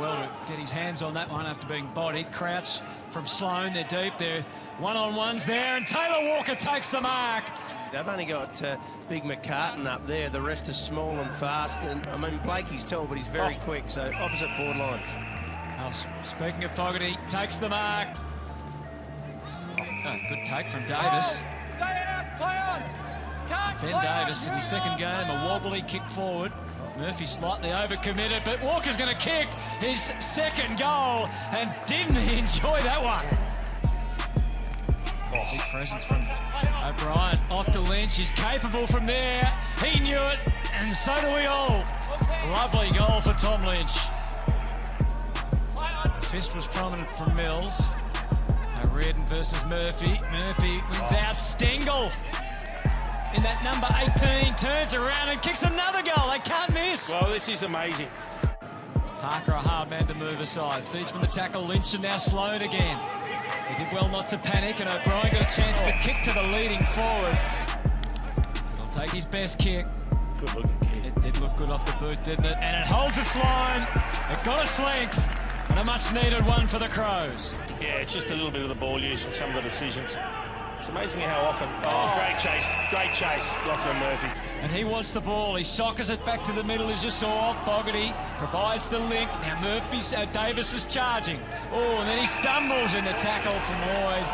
well to get his hands on that one after being bodied. Crouch from Sloane, they're deep, they're one-on-ones there, and Taylor Walker takes the mark. They've only got big McCartan up there, the rest is small and fast, and I mean Blakey's tall, but he's very quick, so opposite forward lines. Speaking of Fogarty, takes the mark. Oh, good take from Davis. Stay out, play on. Ben Davis in his second game, a wobbly kick forward. Murphy slightly overcommitted, but Walker's going to kick his second goal, and didn't he enjoy that one? Big presence from O'Brien, off to Lynch, he's capable from there, he knew it, and so do we all. Lovely goal for Tom Lynch. Fist was prominent from Mills. Reardon versus Murphy. Murphy wins out. Stengel in that number 18 turns around and kicks another goal. They can't miss. Well, this is amazing. Parker a hard man to move aside. Siegeman the tackle. Lynch and now Sloane again. He did well not to panic, and O'Brien got a chance to kick to the leading forward. He'll take his best kick. Good looking kick. It did look good off the boot, didn't it? And it holds its line. It got its length. And a much-needed one for the Crows. Yeah, it's just a little bit of the ball use and some of the decisions. It's amazing how often... great chase, Lachlan Murphy. And he wants the ball. He sockers it back to the middle, as you saw. Fogarty provides the link. Now Davis is charging. Oh, and then he stumbles in the tackle from Lloyd.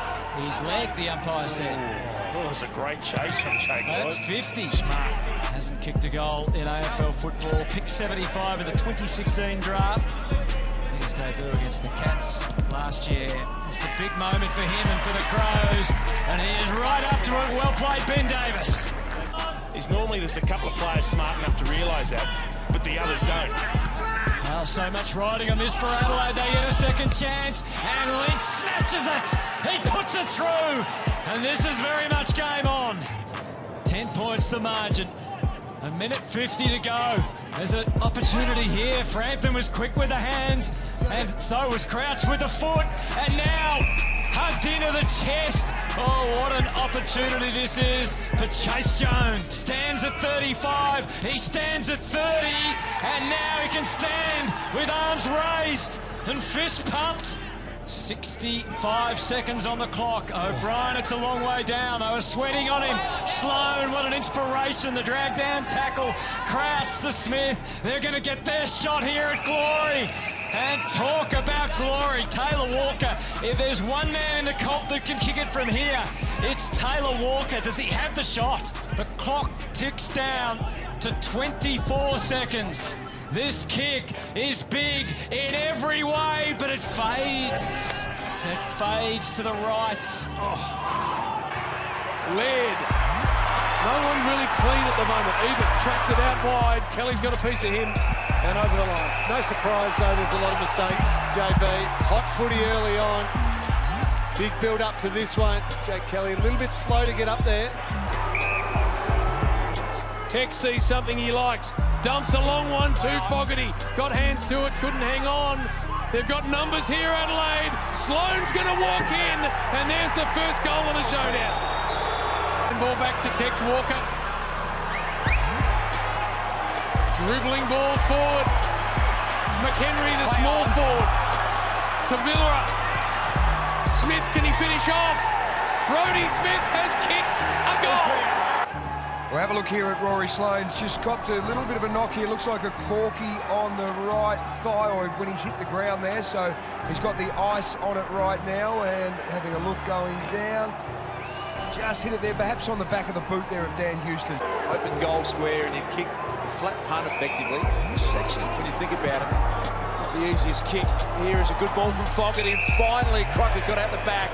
He's legged, the umpire said. Oh, it was a great chase from Jake Lloyd. That's 50. Smart. Hasn't kicked a goal in AFL football. Picked 75 in the 2016 draft. His debut against the Cats last year. It's a big moment for him and for the Crows, and he is right up to it. Well played, Ben Davis. Normally there's a couple of players smart enough to realise that, but the others don't. Well, so much riding on this for Adelaide. They get a second chance, and Lynch snatches it. He puts it through, and this is very much game on. 10 points the margin. A minute 50 to go. There's an opportunity here. Frampton was quick with the hands, and so was Crouch with the foot, and now hugged into the chest. Oh, what an opportunity this is for Chase Jones. Stands at 35, he stands at 30, and now he can stand with arms raised and fist pumped. 65 seconds on the clock. O'Brien, it's a long way down. They were sweating on him. Sloane, what an inspiration. The drag down tackle. Crouch to Smith. They're going to get their shot here at glory. And talk about glory. Taylor Walker. If there's one man in the comp that can kick it from here, it's Taylor Walker. Does he have the shot? The clock ticks down to 24 seconds. This kick is big in every way, but it fades. It fades to the right. Laird. No one really clean at the moment. Eben tracks it out wide. Kelly's got a piece of him and over the line. No surprise, though, there's a lot of mistakes, JB. Hot footy early on. Big build up to this one. Jake Kelly a little bit slow to get up there. Tex sees something he likes. Dumps a long one to Fogarty. Got hands to it, couldn't hang on. They've got numbers here, Adelaide. Sloane's going to walk in, and there's the first goal of the showdown. And ball back to Tex Walker. Dribbling ball forward. McHenry, the small forward. To Villera. Smith, can he finish off? Brodie Smith has kicked a goal. We'll have a look here at Rory Sloane. Just copped a little bit of a knock here. Looks like a corky on the right thigh, or when he's hit the ground there. So he's got the ice on it right now, and having a look going down. Just hit it there, perhaps on the back of the boot there of Dan Houston. Open goal square, and you kick a flat punt effectively. Actually, when you think about it, the easiest kick here is a good ball from Fogarty, and finally Crockett got out the back.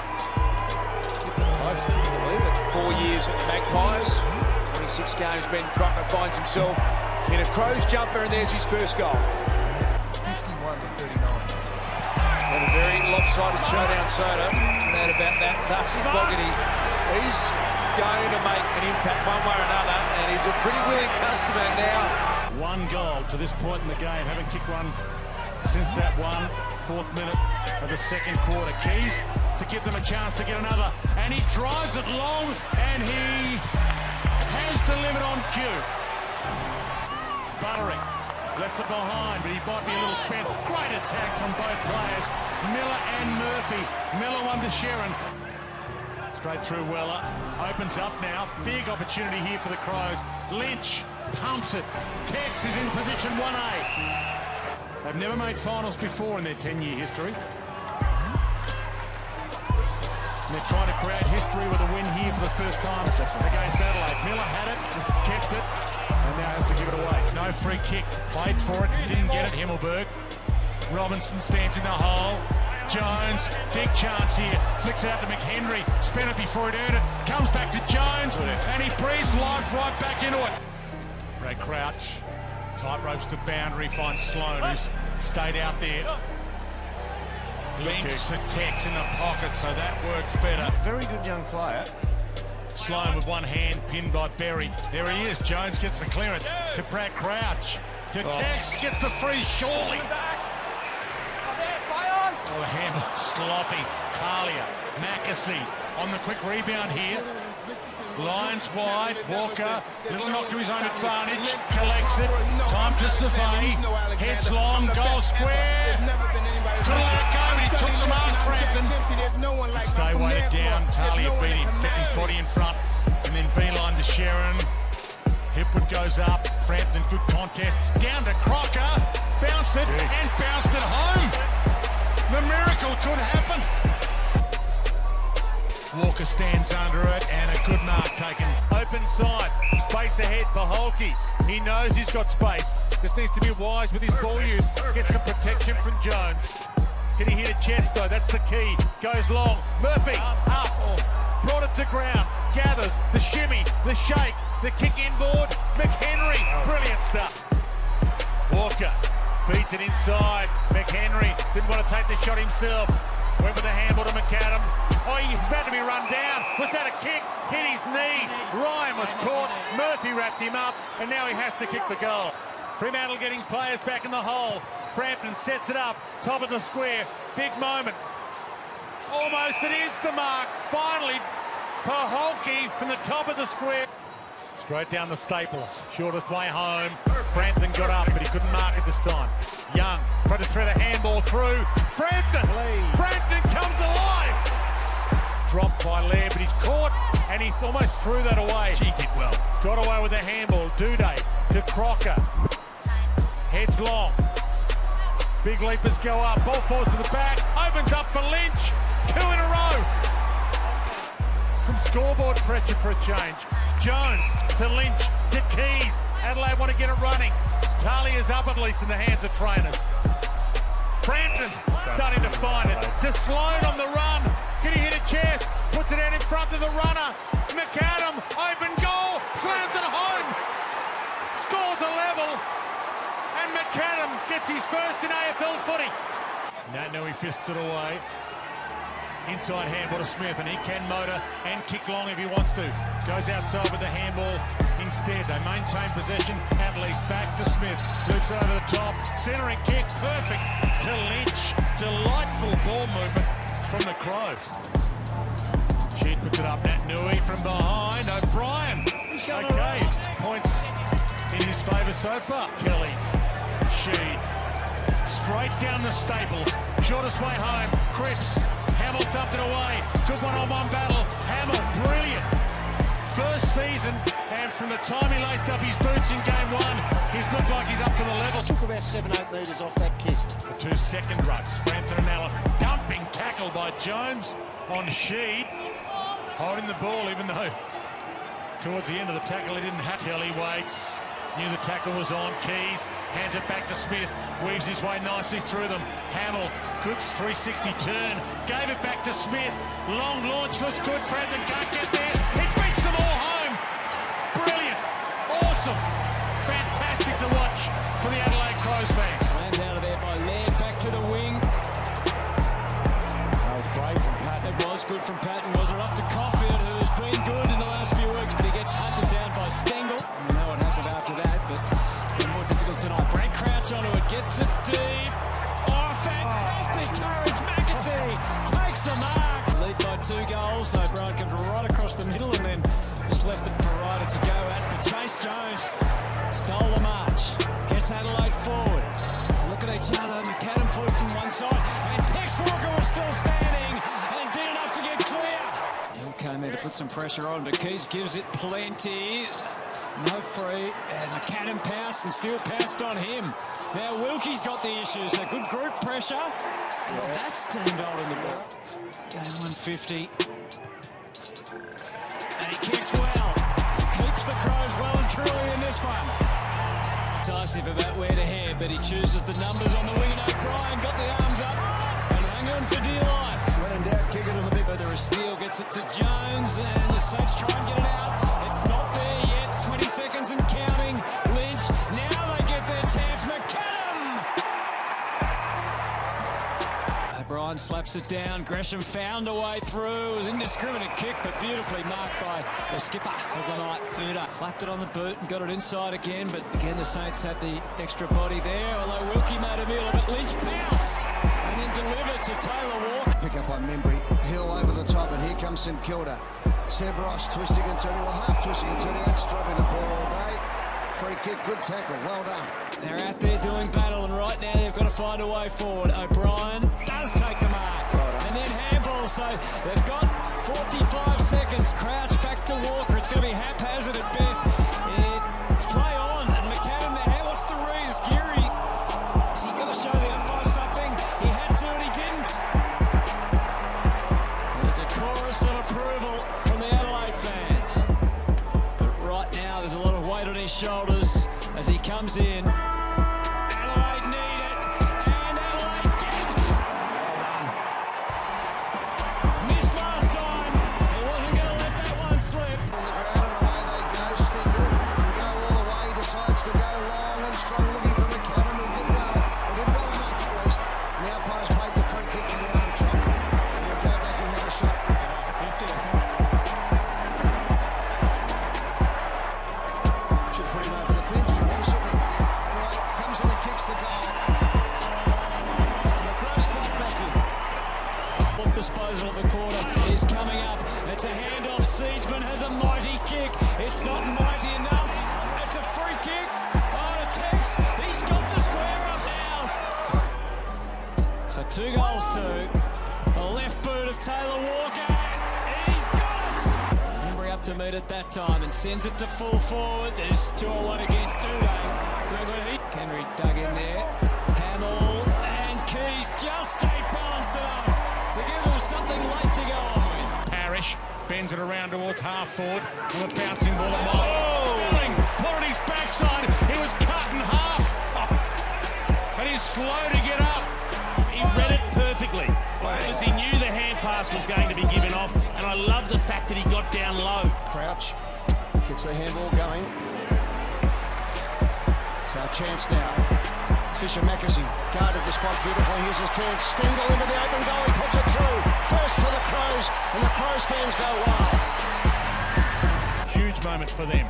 Hit the post, can you believe it? 4 years at the Magpies. 26 games, Ben Crocker finds himself in a Crows jumper, and there's his first goal. 51 to 39. And a very lopsided showdown, Soda. No doubt about that. Darcy Fogarty, he's going to make an impact one way or another, and he's a pretty willing customer now. One goal to this point in the game, haven't kicked one since that 4th minute of the second quarter. Keys to give them a chance to get another, and he drives it long, and he has delivered on cue. Butterick Left it behind, but he might be a little spent. Great attack from both players, Miller and Murphy. Miller won to Sheeran. Straight through Weller. Opens up now. Big opportunity here for the Crows. Lynch pumps it. Tex is in position 1A. They've never made finals before in their 10-year history. And they're trying to create history with a win here for the first time against Adelaide. Miller had it, kept it, and now has to give it away. No free kick, played for it, didn't get it, Himmelberg. Robinson stands in the hole. Jones, big chance here, flicks it out to McHenry, spent it before it earned it, comes back to Jones, and he breathes life right back into it. Ray Crouch, tight ropes the boundary, finds Sloan, who's stayed out there. Lynch to Tex in the pocket, so that works better. Very good young player. Sloan with one hand, pinned by Berry. There he is, Jones gets the clearance to Brad Crouch. To Tex, gets the free, surely. Oh, the handle, sloppy. Talia, Mackesy on the quick rebound here. Lions wide, Walker, little knock to his own advantage, collects it, time to survey, heads long, goal square. Couldn't let it go, but he took the mark, Frampton. Stay weighted down, Talia beat him, kept his body in front, and then beeline to Sheeran. Hipwood goes up, Frampton, good contest, down to Crocker, bounced it, and bounced it home. The miracle could happen. Walker stands under it, and a good mark taken. Open side, space ahead, Paholke. He knows he's got space. Just needs to be wise with his ball use. Gets some protection from Jones. Can he hit a chest though? That's the key. Goes long. Murphy, up. Brought it to ground. Gathers, the shimmy, the shake, the kick inboard. McHenry, brilliant stuff. Walker feeds it inside. McHenry didn't want to take the shot himself. Went with a handball to McAdam. Oh, he's about to be run down. Was that a kick? Hit his knee. Ryan was caught. Murphy wrapped him up, and now he has to kick the goal. Fremantle getting players back in the hole. Frampton sets it up. Top of the square. Big moment. Almost it is the mark. Finally, Paholke from the top of the square. Straight down the Staples. Shortest way home. Frampton got up, but he couldn't mark it this time. Young tried to thread a handball through. Frampton! Frampton comes alive! Dropped by Lair, but he's caught, and he almost threw that away. He did well. Got away with the handball. Duday to Crocker. Heads long. Big leapers go up. Ball falls to the back. Opens up for Lynch. 2 in a row. Some scoreboard pressure for a change. Jones to Lynch to Keys. Adelaide want to get it running. Talia's up at least in the hands of trainers. Frampton starting to find it. To Sloan on the run. Can he hit a chest? Puts it out in front of the runner. McAdam, open goal. Slams it home. Scores a level. And McAdam gets his first in AFL footy. Now he fists it away. Inside handball to Smith, and he can motor and kick long if he wants to. Goes outside with the handball instead. They maintain possession. At least back to Smith. Loops it over the top. Centering kick, perfect to Lynch. Delightful ball movement from the Crows. Sheed puts it up. Nat Nui from behind. O'Brien. Okay, points in his favour so far. Kelly, Sheed. Straight down the Staples. Shortest way home. Cripps. Hamill dumped it away. Good one-on-one battle. Hamill, brilliant. First season, and from the time he laced up his boots in game 1, he's looked like he's up to the level. Took about 7-8 metres off that kick. The 2 second rucks, Frampton and Allen. Dumping tackle by Jones on Sheed. Holding the ball, even though towards the end of the tackle he didn't have. Kelly waits. Knew the tackle was on. Keys hands it back to Smith. Weaves his way nicely through them. Hamill, good 360 turn. Gave it back to Smith. Long launch looks good. Frampton can't get there. It beats them all home. Brilliant. Awesome. Fantastic to watch for the Adelaide Crows fans. Lands out of there by Laird. Back to the wing. That was brave from Patton. It was good from Patton. Wasn't up to Caulfield, who's been good in the last few weeks, but he gets hunted down by Stengel. You know what happened after that, but it's more difficult tonight. Brad Crouch onto it, gets it deep. Oh, fantastic courage. McAtee takes the mark. Lead by 2 goals. O'Brien comes right across the middle and then just left it for Ryder to go at. But Chase Jones stole the march. Gets Adelaide 4. inside, and Tex Walker was still standing and did enough to get clear. Hill came in to put some pressure on, but Keys gives it plenty. No free, and McAdam pounced and still pounced on him. Now Wilkie's got the issue, so good group pressure. And that's steamrolled in the ball. Game 150. And he kicks well. Keeps the Crows well and truly in this one. Decisive about where to head, but he chooses the numbers on the wing. And O'Brien got the arms up and hung on for dear life. When in doubt, kick it to the big. Further a steal gets it to Jones, and the Saints try and get it out. It's not there yet. 20 seconds and counting. Lynch, now they get their chance. McAdam! O'Brien slaps it down. Gresham found a way through. It was an indiscriminate kick, but beautifully marked by the skipper of the night, Buda. Slapped it on the boot and got it inside again, but again the Saints had the extra body there, although Wilkie made a meal of it. Lynch pounced and then delivered to Taylor Walker. Pick up by Membry. Hill over the top, and here comes St Kilda. Seb Ross twisting and turning, well, half twisting and turning. That's dropping the ball all day. Free kick, good tackle, well done. They're out there doing battle, and right now they've got to find a way forward. O'Brien does take the mark, and then handball, so they've got 45 seconds. Crouch back to Walker. It's going to be haphazard at best. It's play on, and McAdam there. What's the read? It's Geary. Has he got to show the umpire something? He had to, and he didn't. There's a chorus of approval from the Adelaide fans. But right now, there's a lot of weight on his shoulders as he comes in. Adelaide need it, and Adelaide get it. Missed last time. He wasn't going to let that one slip. On the ground and away they go. Stigl can go all the way, decides to go long and strong, looking for McAdam, who did well. He did well enough at least. And the umpire's played the free kick to the arm drop. And he'll go back and have a shot. 50, I think. Should put him over the fence from there, shouldn't he? Anyway, comes in and kicks the goal. And the Crows fight back in. Book disposal of the quarter is coming up. It's a handoff. Siegeman has a mighty kick. It's not mighty enough. It's a free kick. Oh, to Tex. He's got the square up now. So 2 goals to the left boot of Taylor Walker. He's got it. Embry up to meet at that time and sends it to full forward. There's 2-on-1 against Duday. Henry dug in there. Hamill and Keys just stayed balanced enough to give them something late to go on with. Parrish bends it around towards half forward with a bouncing ball at Mike. Put on his backside. He was cut in half. And he's slow to get up. He read it perfectly because he knew the hand pass was going to be given off, and I love the fact that he got down low. Crouch gets the handball going. So a chance now. Fisher Mackesy guarded the spot beautifully. Here's his turn. Stingle into the open goal. He puts it through. First for the Crows, and the Crows fans go wild. Huge moment for them.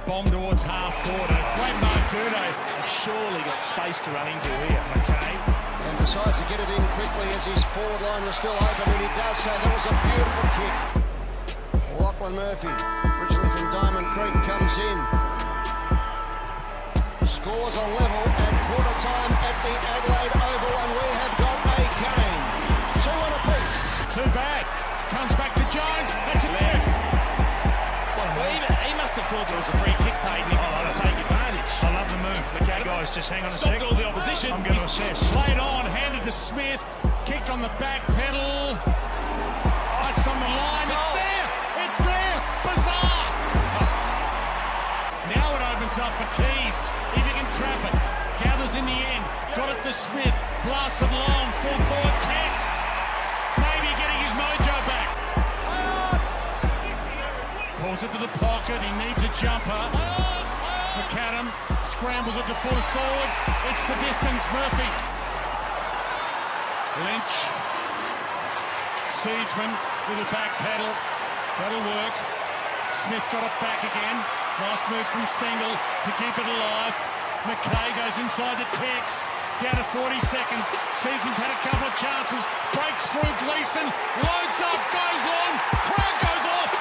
Bomb towards half forward. And a great mark, Budo. They've surely got space to run into here, okay? And decides to get it in quickly as his forward line was still open, and he does so. That was a beautiful kick. Lachlan Murphy, originally from Diamond Creek, comes in. Scores a level at quarter time at the Adelaide Oval, and we have got a game. 2 on a piece. Too bad. Comes back to Jones. That's a Left. He must have thought there was a free kick paid and he wanted to take advantage. I love the move. Okay, guys, just hang on a sec. Stopped all the opposition. I'm going to assess. Played on, handed to Smith, kicked on the back pedal. Touched on the line. It's there. It's there. Bizarre. Now it opens up for Keys. If he can trap it. Gathers in the end. Got it to Smith. Blasts it long. Full forward. Tex. Maybe getting his mojo back. Pulls it to the pocket. He needs a jumper. McAdam scrambles it to full forward. It's the distance. Murphy. Lynch. Siegeman. Little back pedal. That'll work. Smith got it back again. Nice move from Stengel to keep it alive. McKay goes inside the Tex. Down to 40 seconds. Siegeman's had a couple of chances. Breaks through Gleeson. Loads up. Goes long. Crowd goes off.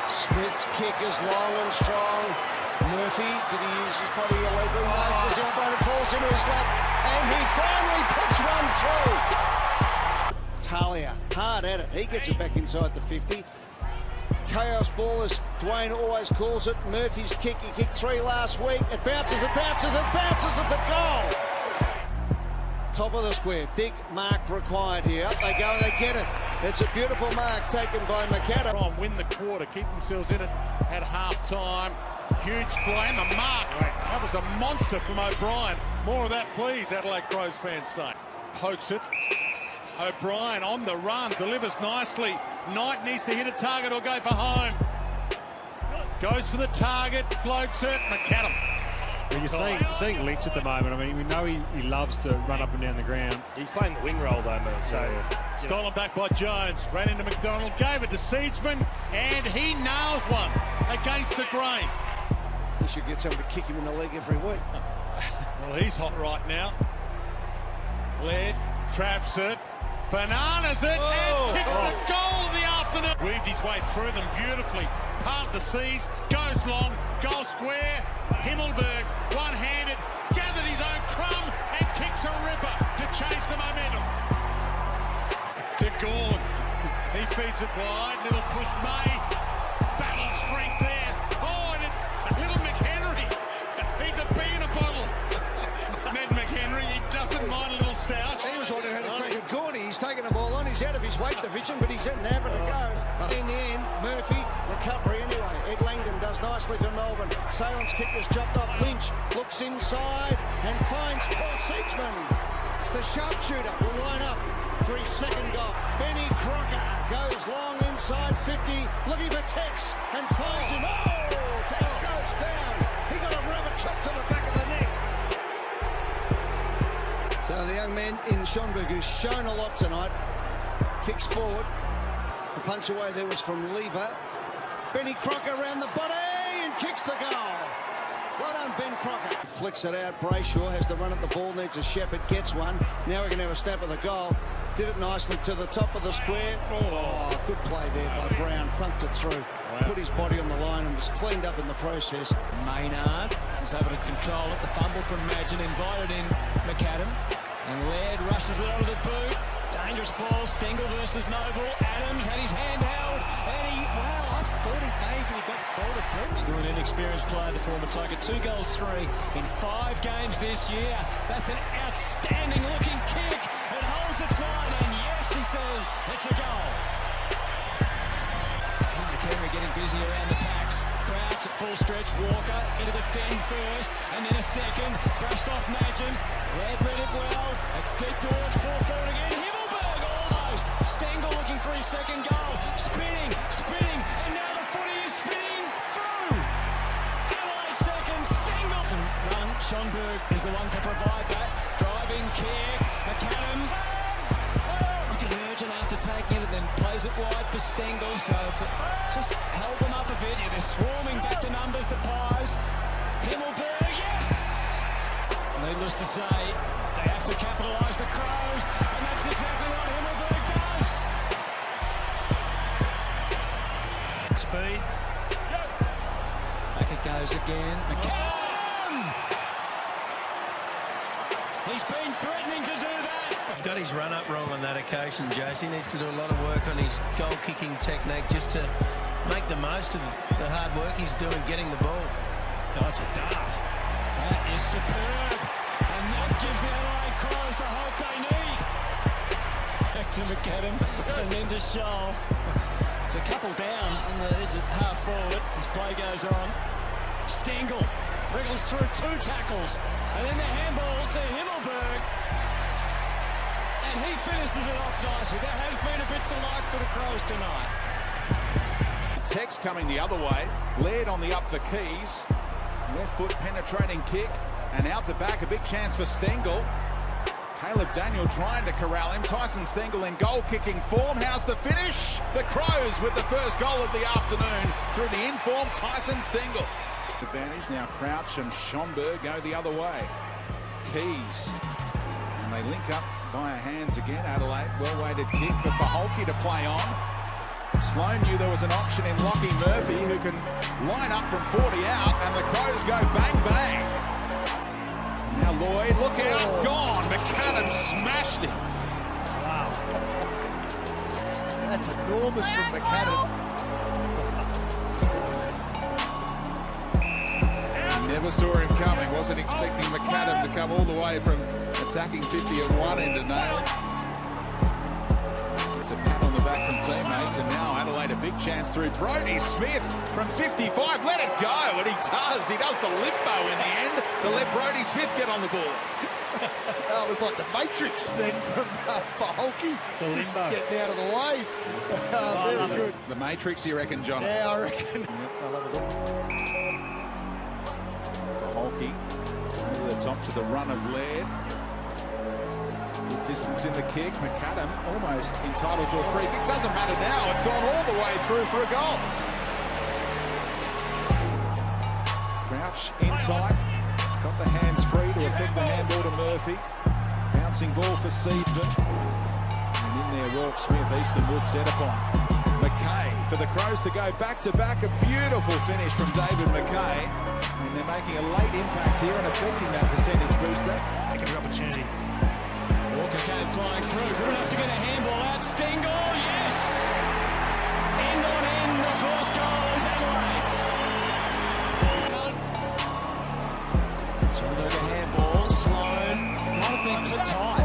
Smith's kick is long and strong. Murphy Murphy, did he use his body illegally? No, as the operator falls into his lap, and he finally puts one through. Talia, hard at it. He gets it back inside the 50. Chaos ball, as Dwayne always calls it. Murphy's kick, he kicked 3 last week. It bounces, it bounces, it bounces, it's a goal. Top of the square, big mark required here. Up they go and they get it. It's a beautiful mark taken by McAdam. Try and win the quarter, keep themselves in it at half-time. Huge flame, a mark. That was a monster from O'Brien. More of that, please, Adelaide Crows fans say. Pokes it. O'Brien on the run, delivers nicely. Knight needs to hit a target or go for home. Goes for the target, floats it, McAdam. Well, you're seeing Lynch at the moment. I mean, we know he loves to run up and down the ground. He's playing the wing role though, mate. So Stolen back by Jones, ran into McDonald, gave it to Seedsman, and he nails one against the grain. He should get someone to kick him in the leg every week. Well, he's hot right now. Laird traps it, bananas it, and kicks the goal of the afternoon. Weaved his way through them beautifully, part the seas, goes long, goal square. Himmelberg, one-handed, gathered his own crumb and kicks a ripper to change the momentum. To Gorn, he feeds it wide, little push May, battle strength there. Oh, and little McHenry, he's a bee in a bottle. Ned McHenry, he doesn't mind a little stoush. He was wanting to crack at Gordy. He's taking the ball on. He's out of his weight division, but he's having to go. In the end, Murphy, recovery anyway. Ed Langdon does nicely for Melbourne. Salem's kick is chopped off. Lynch looks inside and finds Paul Seedsman. The sharpshooter will line up for his second goal. Benny Crocker goes long inside 50, looking for Tex and finds him. Oh, Tex goes down. He got a rubber chop to the back of the neck. So the young man in Schonberg, who's shown a lot tonight, kicks forward. The punch away there was from Lever. Benny Crocker around the body and kicks the goal. Well done, Ben Crocker. Flicks it out. Brayshaw has to run at the ball, needs a Shepherd, gets one. Now we're going to have a snap at the goal. Did it nicely to the top of the square. Oh, good play there by Brown. Funked it through. Put his body on the line and was cleaned up in the process. Maynard was able to control it. The fumble from Madgen invited in McAdam. And Laird rushes it onto the boot. Dangerous ball. Stengel versus Noble. Adams had his hand held. And I thought he maybe got forward. Still an inexperienced player, the former Tiger. 2 goals, 3 in 5 games this year. That's an outstanding looking kick. It holds its line. And yes, he says it's a goal. McHenry getting busy around the packs. Crouch at full stretch. Walker into the fend first. And then a second. Brushed off Madgen. Laird read it well. It's deep towards full forward again. Himmelberg almost. Stengel looking for his second goal. Spinning. And now the footy is spinning through. Adelaide second. Stengel. Some run. Schonberg is the one to provide that. Driving kick. McAdam. Looking urgent after taking it and then plays it wide for Stengel. So it's just held them up a bit. Yeah, they're swarming back the numbers, the Pies. Himmelberg, yes! Needless to say, they have to capitalise the Crows, and that's exactly what Himmelberg does. Speed. Back it goes again. McAdam! He's been threatening to do that. Got his run up wrong on that occasion, Jace. He needs to do a lot of work on his goal kicking technique just to make the most of the hard work he's doing getting the ball. Oh, it's a dart. That is superb. And that gives the Adelaide Crows the hope they need. Back to McAdam and then to Scholl. It's a couple down on the edge of half forward as play goes on. Stengel wriggles through 2 tackles. And then the handball to Himmelberg. And he finishes it off nicely. That has been a bit to like for the Crows tonight. Tex coming the other way. Laird on the up for Keys. Left foot penetrating kick. And out the back, a big chance for Stengel. Caleb Daniel trying to corral him. Tyson Stengel in goal-kicking form. How's the finish? The Crows with the first goal of the afternoon through the informed Tyson Stengel. Advantage now. Crouch and Schonberg go the other way. Keys. And they link up via hands again. Adelaide, well-weighted kick for Paholke to play on. Sloan knew there was an option in Lockie Murphy who can line up from 40 out, and the Crows go bang bang. Now Lloyd, look out, gone. McAdam smashed him. Wow. That's enormous from McAdam. Never saw him coming, wasn't expecting McAdam to come all the way from attacking 50 at one end to nail it. It's a pat on the back from teammates, and now Adelaide a big chance through Brodie Smith from 55. Let it go, and he does. He does the limbo in the end to let Brodie Smith get on the ball. That was like the Matrix then from Paholke. Just getting out of the way. Very good. The Matrix, you reckon, John? Yeah, I reckon. I love it. Paholke over the top to the run of Laird. Good distance in the kick. McAdam almost entitled to a free kick. Doesn't matter now. It's gone all the way through for a goal. Crouch in tight. Got the hands free to affect the handball to Murphy. Bouncing ball for Seedman. And in there, Walk Smith, Eastonwood set upon. McKay for the Crows to go back-to-back. A beautiful finish from David McKay. And they're making a late impact here and affecting that percentage booster. Taking the opportunity. Walker came flying through. Good enough to get a handball out. Stengel, yes! End on end, the first goal is Adelaide's. Handball, Sloan, might have been clipped high.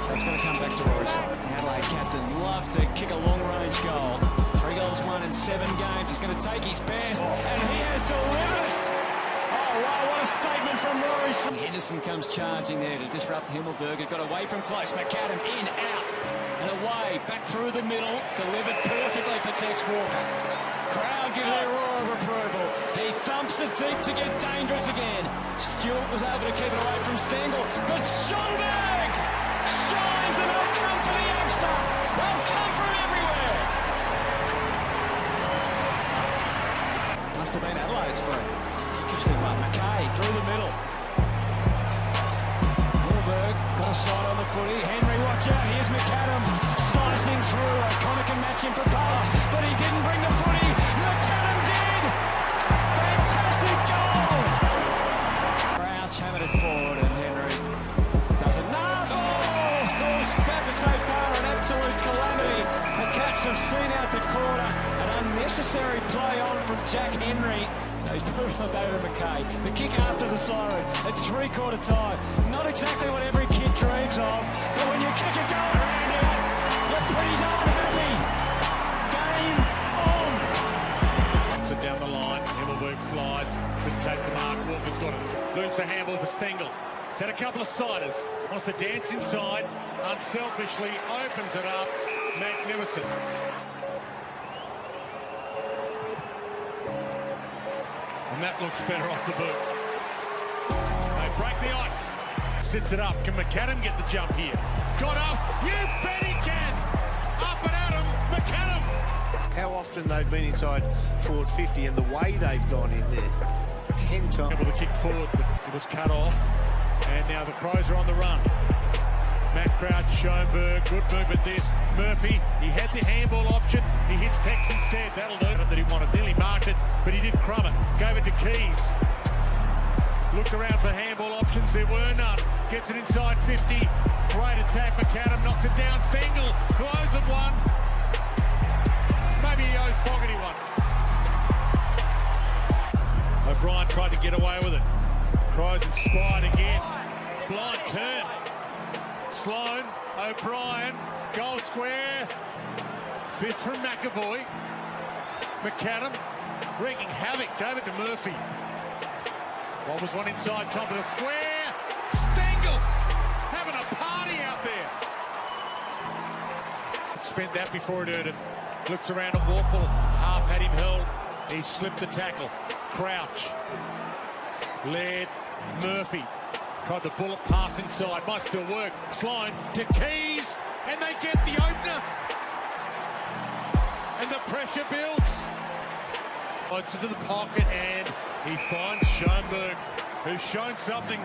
So it's going to come back to Rory Sloan. Adelaide captain loved to kick a long-range goal. 3 goals won in 7 games. He's going to take his best, and he has delivered it. Oh, wow, what a statement from Rory Sloan. Henderson comes charging there to disrupt Himmelberg. Got away from close. McAdam in, out, and away. Back through the middle. Delivered perfectly for Tex Walker. Crowd give their roar of approval. He thumps it deep to get dangerous again. Stewart was able to keep it away from Stengel, but Schonberg shines, and they'll come for the youngster. They'll come from everywhere. Must have been Adelaide's free. Interesting one. McKay through the middle. Himmelberg got a side on the footy. Henry, watch out. Here's McAdam slicing through. O'Connor can match him for pass, but he didn't bring the footy. McAdam did. Fantastic goal. Crouch hammered it forward, and Henry does enough. Oh, I was about to say bar, an absolute calamity. A catch of seen out the corner. An unnecessary play on from Jack Henry. So he's put it on David McKay. The kick after the siren at 3/4 time. Not exactly what every kid dreams of, but when you kick a goal around out, you're pretty darn happy. Game on. So down the line, Himmelberg flies, couldn't take the mark. Walker's got it. Lose the handball for Stengel. He's had a couple of siders. Wants to dance inside. Unselfishly opens it up. Magnificent. And that looks better off the boot. They break the ice. Sits it up. Can McAdam get the jump here? Got up. You bet he can. Up and at him. McAdam. How often they've been inside forward 50 and the way they've gone in there. 10 times. Able to kick forward, but it was cut off. And now the Crows are on the run. Matt Crouch, Schoenberg, good movement this. Murphy, he had the handball option. He hits Tex instead. That'll do it. That he wanted. Nearly marked it, but he did crumb it. Gave it to Keys. Looked around for handball options. There were none. Gets it inside 50. Great attack. McAdam knocks it down. Stengel, who owes it one. Maybe he owes Fogarty one. O'Brien tried to get away with it. Crows inspired again. Blind turn. Sloan, O'Brien, goal square. Fifth from McAvoy. McAdam wreaking havoc. Gave it to Murphy. What was one inside top of the square? Stengel having a party out there. Spent that before it hurt it. Looks around at Warple. Half had him held. He slipped the tackle. Crouch. Laird. Murphy. Tried the bullet pass inside. Might still work. Sloan to Keys. And they get the opener. And the pressure builds. It's into the pocket and he finds Schoenberg, who's shown something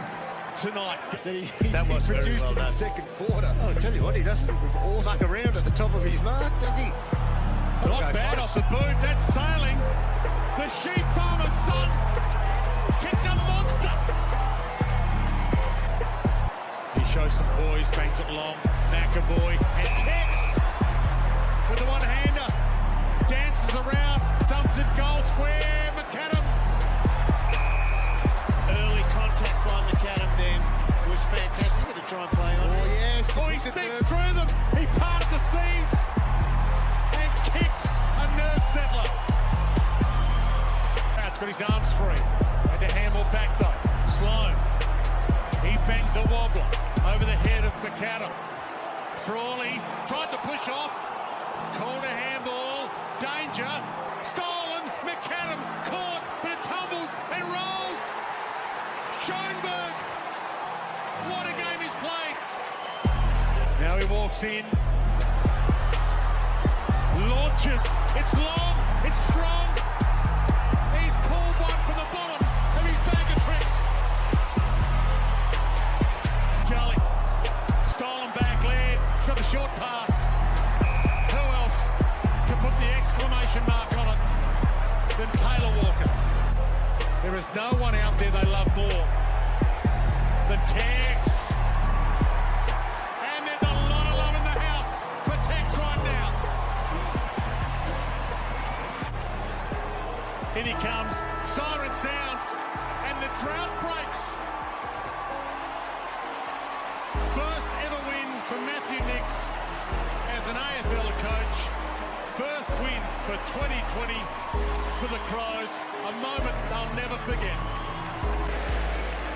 tonight. That was produced well in the done. second quarter. Oh, I tell you what, he doesn't muck around at the top of his mark, does he? Not bad off the boot, that's sailing. The sheep farmer's son kicked a monster. He shows some poise, bangs it long. McAvoy and kicks with the one-hander. Dances around, thumps it goal square. McAdam. Early contact by McAdam then was fantastic. Got to try and play on it. Oh, yes. Oh, he sneaks through them. He parted the seas and kicked a nerve settler. That's got his arms free. Had to handle back though. Sloan. He bangs a wobbler over the head of McAdam. Frawley tried to push off. Called a handball. Danger. Stolen. McAdam caught, but it tumbles and rolls. Schoenberg. What a game he's played. Now he walks in. Launches. It's long. It's strong. He's pulled one from the bottom of his bag of tricks. Jolly. Stolen back led. He's got the short pass. Who else can put the exclamation mark on it than Taylor Walker? There is no one out there they love more than Tex. And there's a lot of love in the house for Tex right now. In he comes. Siren sounds. And the drought breaks. First ever win for Matthew Nix as an AFL coach. First win for 2020 for the Crows. A moment they'll never forget.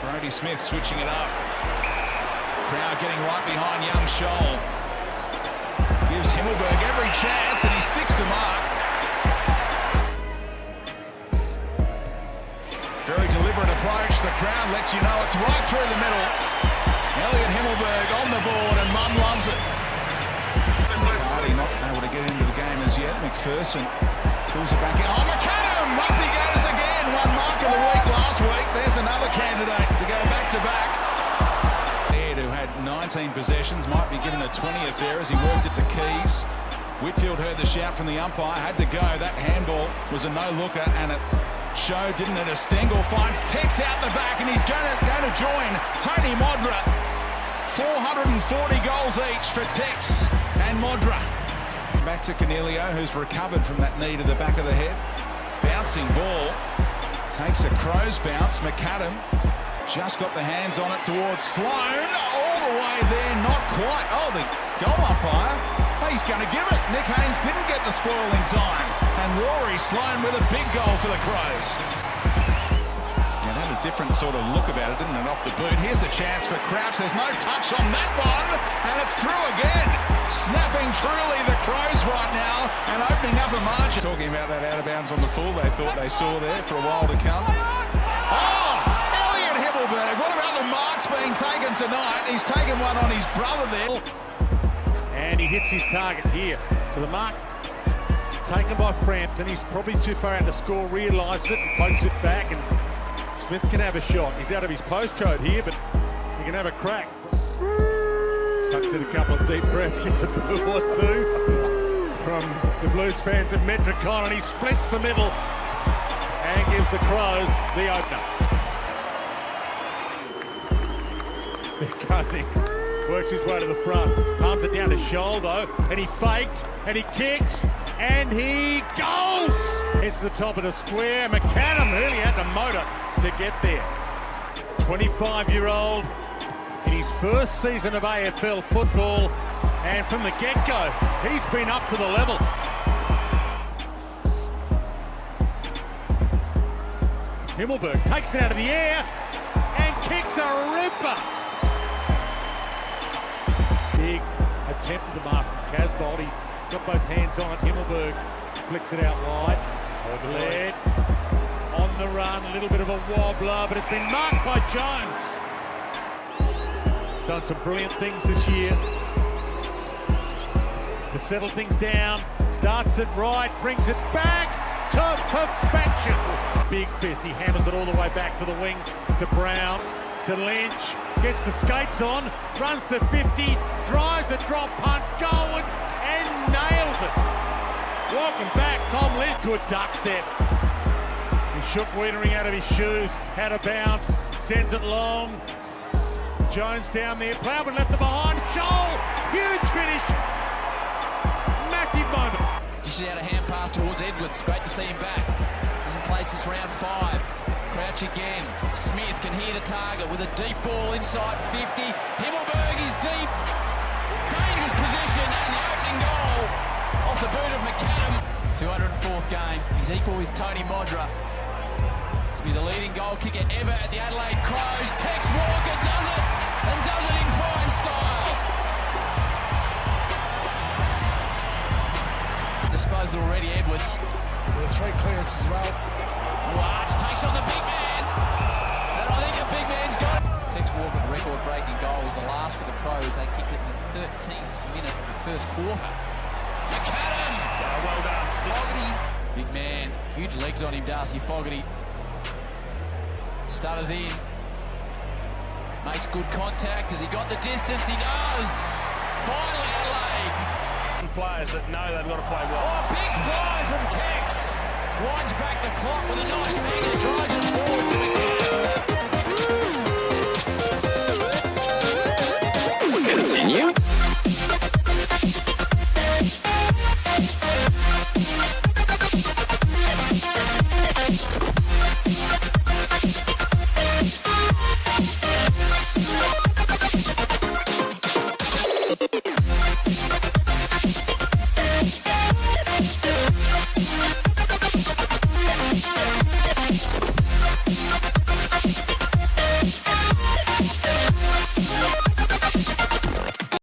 Brody Smith switching it up. Crowd getting right behind young Scholl. Gives Himmelberg every chance and he sticks the mark. Very deliberate approach. The crowd lets you know it's right through the middle. Elliot Himmelberg on the board and Mum loves it. Hardy not able to get into the game as yet. McPherson pulls it back in. Oh, McAdam! Up he goes again. One mark of the week last week. There's another candidate to go back to back. Ed, who had 19 possessions, might be given a 20th there as he worked it to Keys. Whitfield heard the shout from the umpire, had to go. That handball was a no-looker and it showed, didn't it? As Stengel finds Tex out the back and he's going to join Tony Modra. 440 goals each for Tex and Modra. Back to Cornelio, who's recovered from that knee to the back of the head. Bouncing ball. Takes a Crows bounce. McAdam just got the hands on it towards Sloan. All the way there, not quite. Oh, the goal umpire. He's going to give it. Nick Haynes didn't get the spoil in time. And Rory Sloan with a big goal for the Crows. Yeah, that had a different sort of look about it, didn't it, off the boot. Here's a chance for Crouch. There's no touch on that one. And it's through again. Snapping truly the Crows right now and opening up a margin. Talking about that out of bounds on the full they thought they saw there for a while to come. Oh, Elliot Himmelberg. What about the marks being taken tonight? He's taken one on his brother there. And he hits his target here. So the mark taken by Frampton. He's probably too far out to score, realises it and pokes it back. And Smith can have a shot. He's out of his postcode here, but he can have a crack. Sucks in a couple of deep breaths, gets a boo or two from the Blues fans at Metricon, and he splits the middle and gives the Crows the opener. Coney works his way to the front, palms it down to Scholl though, and he faked, and he kicks, and he goes! It's the top of the square. McAdam really had to motor to get there. 25-year-old in his first season of AFL football, and from the get-go, he's been up to the level. Himmelberg takes it out of the air and kicks a ripper. Big attempt at the mark from Casbolt. He got both hands on it. Himmelberg flicks it out wide. Led on the run, a little bit of a wobbler, but it's been marked by Jones. He's done some brilliant things this year to settle things down. Starts it right, brings it back to perfection. Big fist, he hammers it all the way back to the wing, to Brown, to Lynch. Gets the skates on, runs to 50, drives a drop punt, going and nails it. Welcome back, Tom Lynn. Good duck step. He shook Wiedering out of his shoes, had a bounce, sends it long. Jones down there, Plowman left it behind. Joel, huge finish. Massive moment. Dishes out a hand pass towards Edwards. Great to see him back. Hasn't played since round 5. Crouch again. Smith can hit a target with a deep ball inside 50. Himmelberg is deep. Dangerous position and the opening goal off the boot of McAdam. 204th game. He's equal with Tony Modra to be the leading goal kicker ever at the Adelaide Crows. Tex Walker does it and does it in fine style. Disposal already, Edwards. Yeah, 3 clearances as well. Watch takes on the big man, and I think the big man's got it. Tex Walker's record-breaking goal was the last for the Crows. They kicked it in the 13th minute of the first quarter. McAdam! Well done. Fogarty. Big man, huge legs on him, Darcy Fogarty. Stutters in. Makes good contact. Has he got the distance? He does! Finally, Adelaide. Players that know they've got to play well. Oh, big fly from Tex. Winds back the clock with a nice hanger, drives it forward to McAdam.